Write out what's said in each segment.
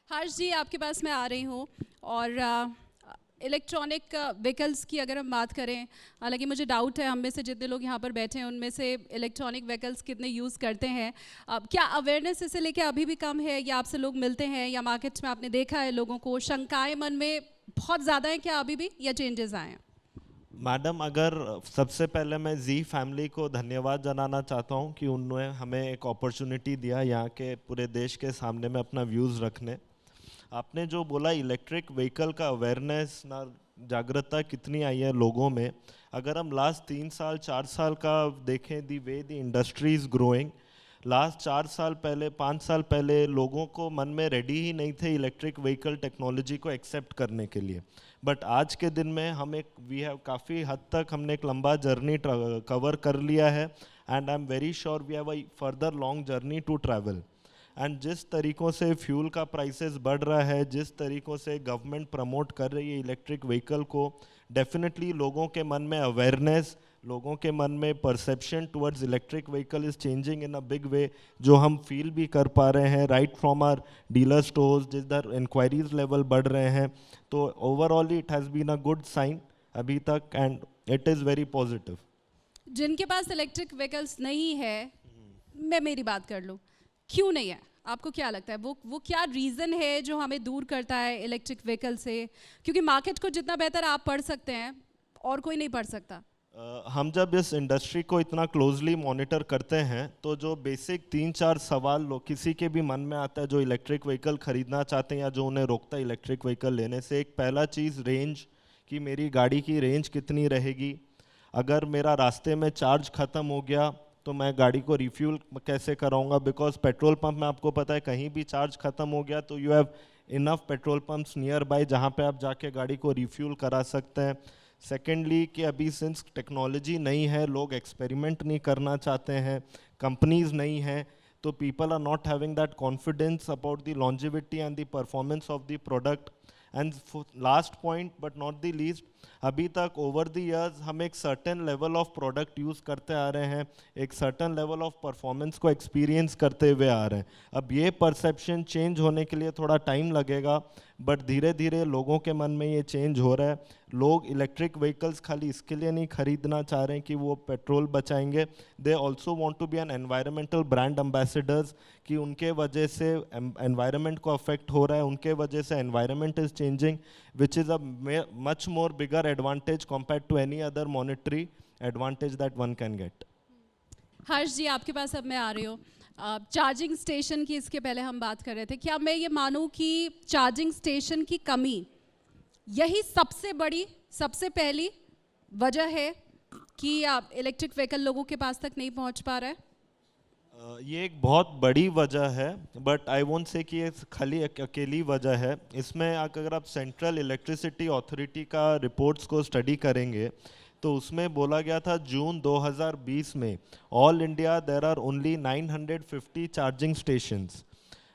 हर्ष जी, आपके पास मैं आ रही हूँ और इलेक्ट्रॉनिक व्हीकल्स की अगर हम बात करें, हालांकि मुझे डाउट है हम में से जितने लोग यहाँ पर बैठे हैं उनमें से इलेक्ट्रॉनिक व्हीकल्स कितने यूज़ करते हैं। क्या अवेयरनेस इसे लेके अभी भी कम है, या आपसे लोग मिलते हैं, या मार्केट में आपने देखा है लोगों को शंकाएं मन में बहुत ज़्यादा हैं क्या अभी भी, या चेंजेस आए हैं? मैडम, अगर सबसे पहले मैं जी फैमिली को धन्यवाद जनाना चाहता हूँ कि उन्होंने हमें एक अपॉर्चुनिटी दिया यहाँ के पूरे देश के सामने में अपना व्यूज़ रखने। आपने जो बोला इलेक्ट्रिक व्हीकल का अवेयरनेस ना, जागरूकता कितनी आई है लोगों में। अगर हम लास्ट 3 साल 4 साल का देखें, the way the industry is growing, last 4 साल पहले 5 साल पहले लोगों को मन में रेडी ही नहीं थे इलेक्ट्रिक व्हीकल टेक्नोलॉजी को एक्सेप्ट करने के लिए। बट आज के दिन में हम एक वी हैव काफ़ी हद तक हमने एक लंबा जर्नी कवर कर लिया है, and I am very sure we have a further long journey to travel. And जिस तरीक़ों से फ्यूल का प्राइसेस बढ़ रहा है, जिस तरीक़ों से गवर्नमेंट प्रमोट कर रही है इलेक्ट्रिक व्हीकल को, डेफिनेटली लोगों के मन में अवेयरनेस, लोगों के मन में perception towards electric vehicle is changing in a big way, जो हम फील भी कर पा रहे हैं right from our dealer stores, जिधर इंक्वायरीज लेवल बढ़ रहे हैं। तो overall it has been a good sign अभी तक, and it is very positive. जिनके पास इलेक्ट्रिक व्हीकल्स नहीं है, मैं मेरी बात कर लूँ, क्यों नहीं है? आपको क्या लगता है वो क्या रीज़न है जो हमें दूर करता है इलेक्ट्रिक व्हीकल से? क्योंकि मार्केट को जितना बेहतर आप पढ़ सकते हैं और कोई नहीं पढ़ सकता। हम जब इस इंडस्ट्री को इतना क्लोजली मॉनिटर करते हैं तो जो बेसिक 3-4 सवाल लोग किसी के भी मन में आता है जो इलेक्ट्रिक व्हीकल खरीदना चाहते हैं या जो उन्हें रोकता है इलेक्ट्रिक व्हीकल लेने से, एक पहला चीज़ रेंज, कि मेरी गाड़ी की रेंज कितनी रहेगी। अगर मेरा रास्ते में चार्ज ख़त्म हो गया तो मैं गाड़ी को रिफ्यूल कैसे कराऊंगा, बिकॉज पेट्रोल पंप में आपको पता है कहीं भी चार्ज ख़त्म हो गया तो you have enough petrol pumps near by जहाँ पे आप जाके गाड़ी को रिफ्यूल करा सकते हैं। सेकेंडली कि अभी सिंस टेक्नोलॉजी नहीं है, लोग एक्सपेरिमेंट नहीं करना चाहते हैं, कंपनीज नहीं हैं, तो people are not having that confidence about the longevity and the performance of the product. And last point but not the least, अभी तक ओवर द ईयर्स हम एक certain level of product use करते आ रहे हैं, एक सर्टेन लेवल ऑफ परफॉर्मेंस को एक्सपीरियंस करते हुए आ रहे हैं। अब ये परसेप्शन चेंज होने के लिए थोड़ा टाइम लगेगा, बट धीरे धीरे लोगों के मन में ये चेंज हो रहा है। लोग इलेक्ट्रिक व्हीकल्स खाली इसके लिए नहीं खरीदना चाह रहे हैं कि वो पेट्रोल बचाएंगे, they also want to be an environmental brand ambassadors, कि उनके वजह से एनवायरनमेंट को अफेक्ट हो रहा है, उनके वजह से environment is changing, which is a much more bigger advantage compare to any other monetary advantage that one can get. Harsh ji, आपके पास अब मैं आ रही हूँ। चार्जिंग स्टेशन की इसके पहले हम बात कर रहे थे, क्या मैं ये मानूँ कि चार्जिंग स्टेशन की कमी यही सबसे बड़ी, सबसे पहली वजह है कि आप इलेक्ट्रिक व्हीकल लोगों के पास तक नहीं पहुंच पा रहा है? ये एक बहुत बड़ी वजह है, बट आई वोंट से कि ये खाली अकेली वजह है। इसमें अगर आप सेंट्रल इलेक्ट्रिसिटी अथॉरिटी का रिपोर्ट्स को स्टडी करेंगे तो उसमें बोला गया था जून 2020 में all India there are only 950 charging stations,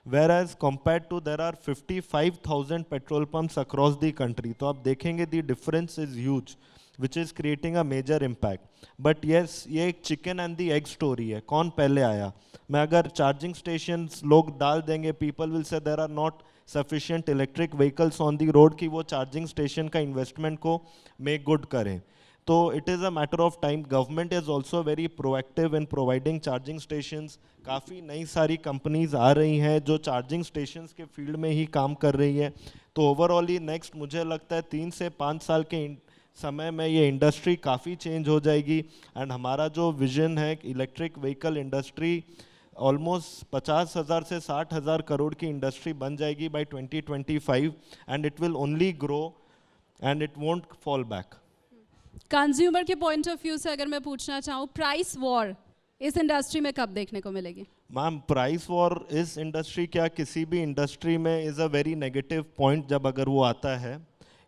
whereas compared to there are 55,000 petrol pumps across the country। तो आप देखेंगे the difference is huge, which is creating a major impact। but yes, ये एक chicken and the egg story है, कौन पहले आया। मैं अगर charging stations लोग डाल देंगे, people will say there are not sufficient electric vehicles on the road कि वो charging station का investment को make good करें। तो it is a matter of time. Government is also very proactive in providing charging stations. काफ़ी नई सारी companies आ रही हैं जो चार्जिंग स्टेशंस के फील्ड में ही काम कर रही है। तो ओवरऑल ही नेक्स्ट मुझे लगता है 3 से 5 साल के समय में ये इंडस्ट्री काफ़ी चेंज हो जाएगी, एंड हमारा जो विजन है इलेक्ट्रिक व्हीकल इंडस्ट्री ऑलमोस्ट 50,000 से 60,000 करोड़ की इंडस्ट्री बन जाएगी by 2025, and it will only grow and it won't fall back. Consumer के पॉइंट ऑफ व्यू से अगर मैं पूछना चाहूँ, प्राइस वॉर इस इंडस्ट्री में कब देखने को मिलेगी? मैम, प्राइस वॉर इस इंडस्ट्री क्या किसी भी इंडस्ट्री में is a very negative point जब अगर वो आता है।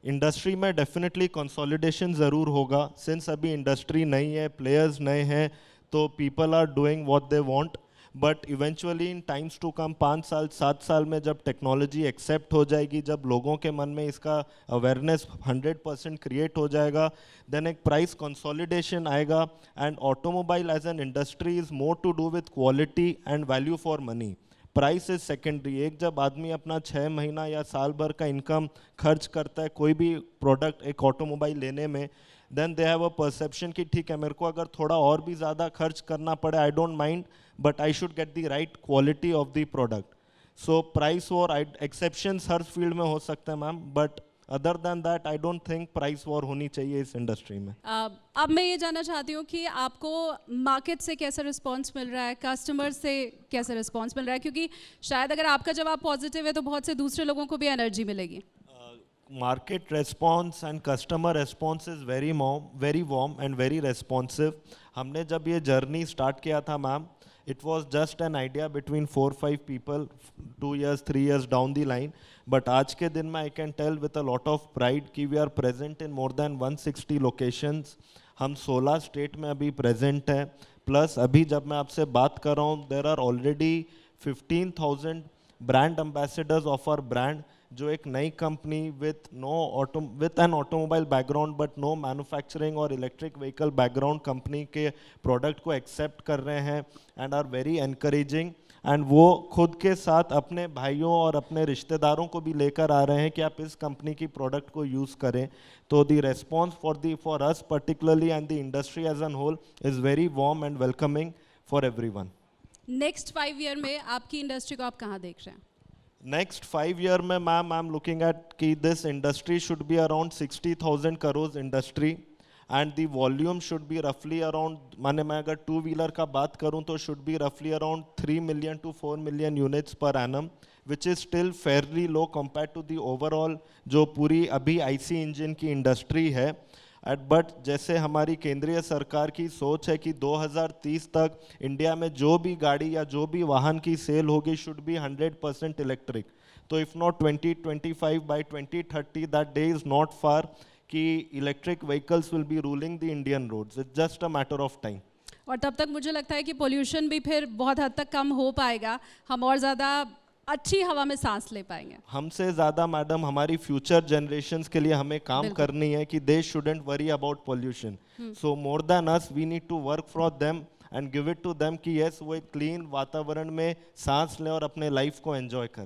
इंडस्ट्री में डेफिनेटली कंसोलिडेशन ज़रूर होगा, सिंस अभी इंडस्ट्री नई है, प्लेयर्स नए हैं, तो people are doing what they want. But eventually in times to come 5 साल 7 साल में जब टेक्नोलॉजी एक्सेप्ट हो जाएगी, जब लोगों के मन में इसका अवेयरनेस 100% क्रिएट हो जाएगा, देन एक प्राइस कंसोलिडेशन आएगा। And automobile as an industry is more to do with quality and value for money. Price is secondary. एक जब आदमी अपना 6 महीना या साल भर का इनकम खर्च करता है कोई भी प्रोडक्ट एक ऑटोमोबाइल लेने में, then they have a perception कि ठीक है मेरे को अगर थोड़ा और भी ज़्यादा खर्च करना पड़े I don't mind, but I should get the right quality of the product. So price war exceptions her field में हो सकते हैं ma'am, but other than that I don't think price war होनी चाहिए इस इंडस्ट्री में। अब मैं ये जानना चाहती हूँ कि आपको मार्केट से कैसा रिस्पांस मिल रहा है, कस्टमर से कैसा रिस्पांस मिल रहा है, क्योंकि शायद अगर आपका जवाब पॉजिटिव है तो बहुत से दूसरे लोगों को भी एनर्जी मिलेगी। Market response and customer response is very warm and very responsive. हमने जब ये जर्नी स्टार्ट किया था ma'am, it was just an idea between 4-5 people 2 years 3 years down the line, but आज के दिन में I can tell with a lot of pride कि we are present in more than 160 locations. हम 16 state में अभी प्रेजेंट है, plus अभी जब मैं आपसे बात कर रहा हूँ there are already 15,000 brand ambassadors of our brand, जो एक नई कंपनी with an automobile background but no manufacturing और इलेक्ट्रिक व्हीकल बैकग्राउंड कंपनी के प्रोडक्ट को एक्सेप्ट कर रहे हैं and are very encouraging, and वो खुद के साथ अपने भाइयों और अपने रिश्तेदारों को भी लेकर आ रहे हैं कि आप इस कंपनी की प्रोडक्ट को यूज़ करें। तो the response for us particularly and the industry as an whole is very warm and welcoming for everyone. Next 5 year में आपकी इंडस्ट्री को आप कहाँ देख रहे हैं? नेक्स्ट 5 ईयर में ma'am I am looking at कि this industry should be around 60,000 crore industry and the volume should be रफली अराउंड, माने मैं अगर 2 व्हीलर का बात करूं तो शुड बी रफली around 3 million to 4 million units per annum, which is still fairly low compare to the overall जो पूरी अभी आईसी इंजन की इंडस्ट्री है। बट जैसे हमारी केंद्रीय सरकार की सोच है कि 2030 तक इंडिया में जो भी गाड़ी या जो भी वाहन की सेल होगी शुड बी 100% इलेक्ट्रिक। तो if not 2025 by 2030 that day is not far कि electric vehicles will be ruling the Indian roads, it's just a matter of time. और तब तक मुझे लगता है कि पोल्यूशन भी फिर बहुत हद तक कम हो पाएगा, हम और ज़्यादा अच्छी हवा में सांस ले पाएंगे। हमसे ज़्यादा मैडम हमारी फ्यूचर जनरेशंस के लिए हमें काम करनी है कि they shouldn't worry about pollution, so more than us we need to work for them and give it to them कि यस वो एक क्लीन वातावरण में सांस लें और अपने लाइफ को एंजॉय करें।